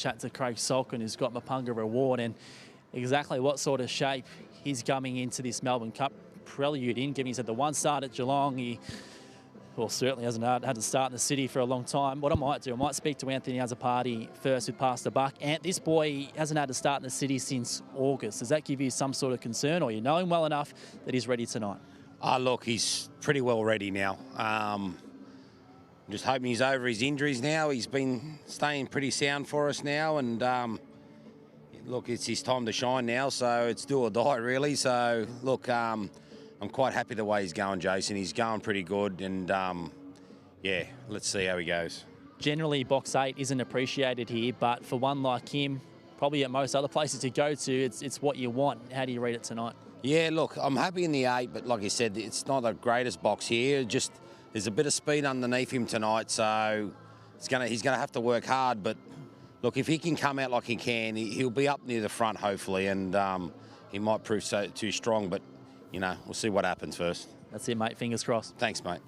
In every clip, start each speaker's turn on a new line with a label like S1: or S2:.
S1: Chat to Craig Salkin, who's got Mapunga Reward, and exactly what sort of shape he's coming into this Melbourne Cup prelude in. Given he's had the one start at Geelong, he certainly hasn't had to start in the city for a long time. What I might do, I might speak to Anthony Azzopardi first with Pass the Buck. And this boy hasn't had to start in the city since August. Does that give you some sort of concern, or you know him well enough that he's ready tonight?
S2: Look, he's pretty well ready now. Just hoping he's over his injuries now. He's been staying pretty sound for us now, and look, it's his time to shine now, so it's do or die really. So look, I'm quite happy the way he's going, Jason. He's going pretty good, and yeah, let's see how he goes. Generally, box 8 isn't appreciated here, but for one like him, probably at most other places to go to, it's what you want. How do you read it tonight? Yeah, look, I'm happy in the 8, but like you said, it's not the greatest box here. Just there's a bit of speed underneath him tonight, so he's gonna have to work hard. But look, if he can come out like he can, he'll be up near the front hopefully, and he might prove too strong. But you know, we'll see what happens first. That's it, mate. Fingers crossed. Thanks, mate.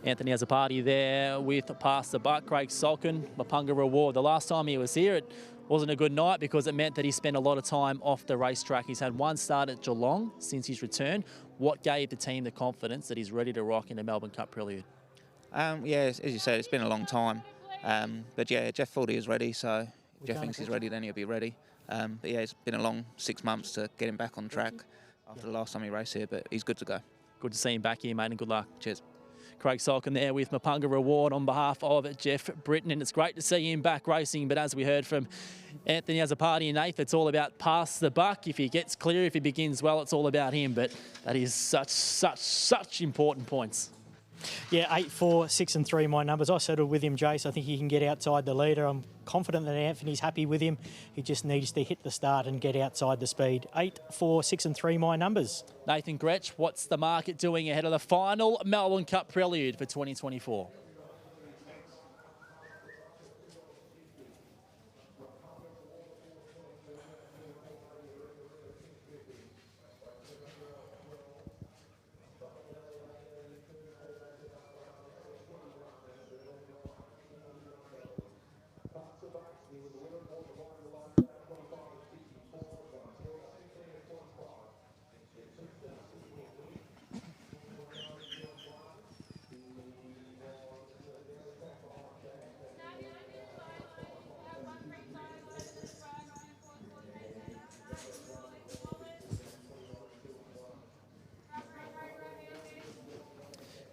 S2: Anthony Azzopardi there with Pass the Buck. Craig Salkin, Mapunga Reward. The last time he was here, it wasn't a good night because it meant that he spent a lot of time off the racetrack. He's had one start at Geelong since his return. What gave the team the confidence that he's ready to rock in the Melbourne Cup prelude?
S3: Yeah, as you said, it's been a long time. But yeah, Jeff Fuldy is ready, so if Jeff thinks he's ready, then he'll be ready. But yeah, it's been a long 6 months to get him back on track after the last time he raced here, but he's good to go. Good to see him back here, mate, and good luck. Cheers.
S1: Craig Salkin there with Mapunga Reward on behalf of Jeff Britton, and it's great to see him back racing. But as we heard from Anthony Azzopardi and Nath, it's all about Pass the Buck. If he gets clear, if he begins well, it's all about him. But that is such important points.
S4: Yeah, 8, 4, 6 and 3 my numbers. I settled with him, Jace. I think he can get outside the leader. I'm confident that Anthony's happy with him. He just needs to hit the start and get outside the speed. 8, 4, 6 and 3 my numbers.
S1: Nathan Gretsch, what's the market doing ahead of the final Melbourne Cup prelude for 2024?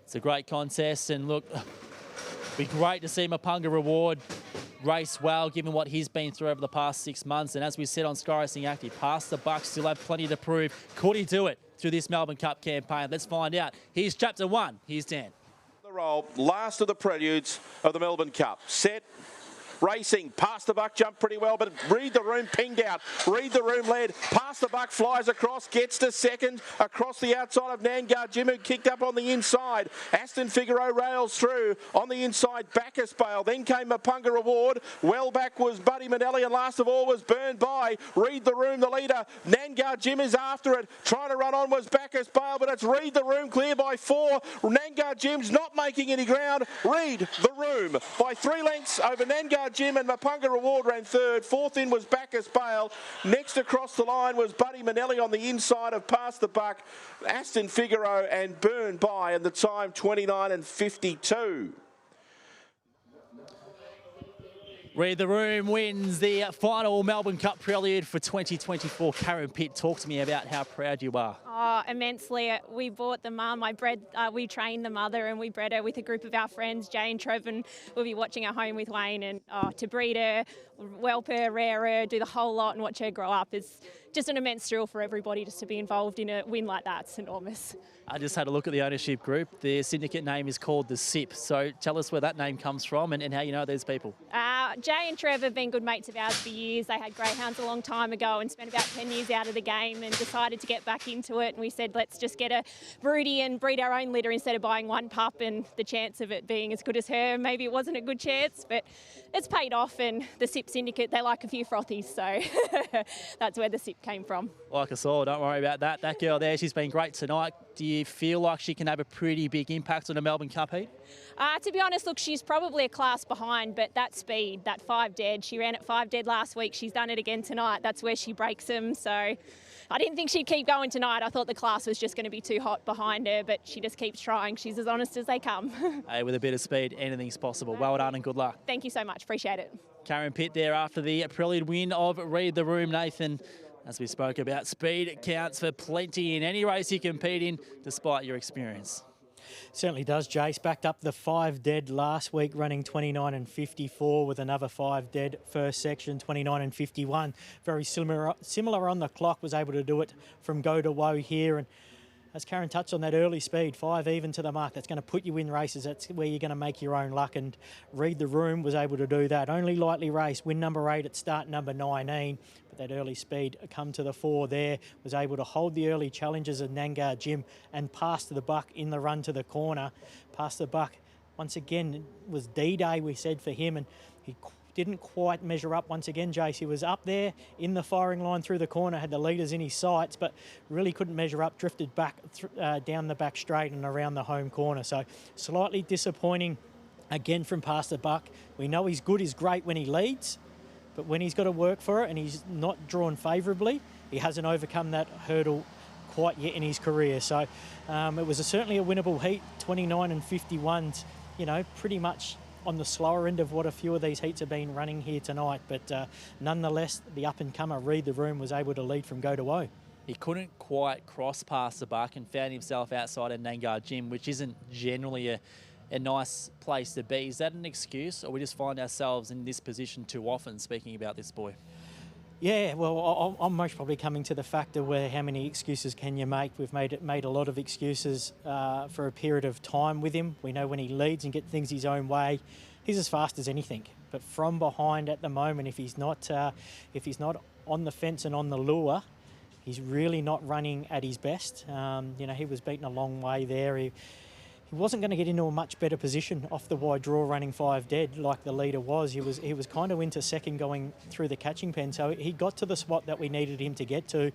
S1: It's a great contest, and look, it'd be great to see Mapunga Reward race well, given what he's been through over the past 6 months. And as we said on Sky Racing Active, Pass the Buck still have plenty to prove. Could he do it through this Melbourne Cup campaign? Let's find out. Here's Chapter 1. Here's Dan.
S5: The roll, last of the preludes of the Melbourne Cup. Set. Racing, Pass the Buck jumped pretty well, but Read the Room pinged out. Read the Room led. Pass the Buck flies across, gets to second, across the outside of Nangar Jim, who kicked up on the inside. Aston Figaro rails through on the inside. Bacchus Bale, then came Mapunga Reward. Well back was Buddy Manelli, and last of all was Burned By. Read the Room, the leader. Nangar Jim is after it. Trying to run on was Bacchus Bale, but it's Read the Room clear by 4. Nangar Jim's not making any ground. Read the Room by 3 lengths over Nangar Jim, and Mapunga Reward ran third. Fourth in was Bacchus Bale. Next across the line was Buddy Manelli on the inside of Pass the Buck, Aston Figaro and Burned By, and the time 29 and 52.
S1: Read the Room wins the final Melbourne Cup prelude for 2024. Karen Pitt, talk to me about how proud you are.
S6: Oh, immensely. We bought the mum. We trained the mother, and we bred her with a group of our friends, Jay and Trev, and we'll be watching her home with Wayne. And to breed her, whelp her, rear her, do the whole lot and watch her grow up is just an immense thrill for everybody just to be involved in a win like that. It's enormous.
S1: I just had a look at the ownership group. The syndicate name is called the SIP. So tell us where that name comes from and how you know these people.
S6: Jay and Trev have been good mates of ours for years. They had greyhounds a long time ago and spent about 10 years out of the game and decided to get back into it. And we said, let's just get a broody and breed our own litter instead of buying one pup, and the chance of it being as good as her, maybe it wasn't a good chance, but it's paid off, and the SIP Sip Syndicate, they like a few frothies, so that's where the sip came from.
S1: Like us all, don't worry about that. That girl there, she's been great tonight. Do you feel like she can have a pretty big impact on the Melbourne Cup heat?
S6: To be honest, look, she's probably a class behind, but that speed, that 5 dead, she ran at 5 dead last week. She's done it again tonight. That's where she breaks them. So I didn't think she'd keep going tonight. I thought the class was just going to be too hot behind her, but she just keeps trying. She's as honest as they come.
S1: Hey, with a bit of speed, anything's possible. Well done and good luck.
S6: Thank you so much. Appreciate it.
S1: Karen Pitt there after the prelude win of Read the Room, Nathan. As we spoke about, speed counts for plenty in any race you compete in, despite your experience.
S4: Certainly does, Jace. Backed up the 5 dead last week, running 29 and 54 with another 5 dead first section, 29 and 51. Very similar on the clock, was able to do it from go to woe here. And as Karen touched on, that early speed, 5 even to the mark, that's going to put you in races. That's where you're going to make your own luck, and Read the Room was able to do that. Only lightly raced, win number 8 at start number 19, but that early speed come to the fore there, was able to hold the early challenges of Nangar Jim and pass to the buck in the run to the corner. Past the buck, once again, it was D-Day, we said, for him, and he didn't quite measure up once again, Jace. He was up there in the firing line through the corner, had the leaders in his sights, but really couldn't measure up, drifted back down the back straight and around the home corner. So slightly disappointing again from Past the Buck. We know he's good, he's great when he leads, but when he's got to work for it and he's not drawn favourably, he hasn't overcome that hurdle quite yet in his career. So it was certainly a winnable heat, 29 and 51's, you know, pretty much on the slower end of what a few of these heats have been running here tonight. But nonetheless, the up-and-comer Read the Room was able to lead from go to woe.
S1: He couldn't quite cross past the buck and found himself outside of Nangar Jim, which isn't generally a nice place to be. Is that an excuse, or we just find ourselves in this position too often, speaking about this boy?
S4: Yeah, well, I'm most probably coming to the factor where how many excuses can you make? We've made a lot of excuses for a period of time with him. We know when he leads and gets things his own way, he's as fast as anything. But from behind at the moment, if he's not on the fence and on the lure, he's really not running at his best. You know, he was beaten a long way there. He wasn't going to get into a much better position off the wide draw running 5 dead like the leader was. He was kind of into second going through the catching pen, so he got to the spot that we needed him to get to,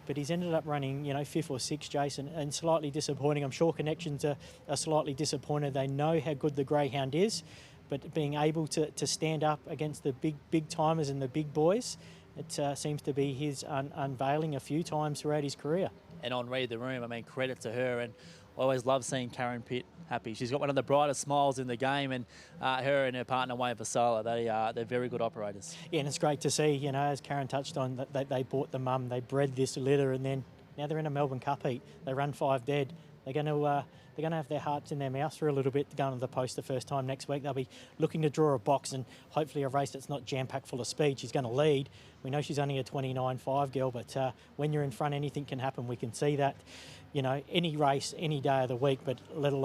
S4: but he's ended up running, you know, 5th or 6th, Jason, and slightly disappointing. I'm sure Connections are slightly disappointed. They know how good the greyhound is, but being able to stand up against the big timers and the big boys, it seems to be his unveiling a few times throughout his career.
S1: And on Read the Room, I mean, credit to her, and I always love seeing Karen Pitt happy. She's got one of the brightest smiles in the game, and her and her partner Wayne Vassala, they're very good operators. Yeah, and it's great to see, you know, as Karen touched on, that they bought the mum, they bred this litter, and then now they're in a Melbourne Cup heat. They run 5 dead. They're going to have their hearts in their mouths for a little bit going to the post the first time next week. They'll be looking to draw a box and hopefully a race that's not jam-packed full of speed. She's going to lead. We know she's only a 29.5 girl, but when you're in front, anything can happen. We can see that, you know, any race, any day of the week, but let alone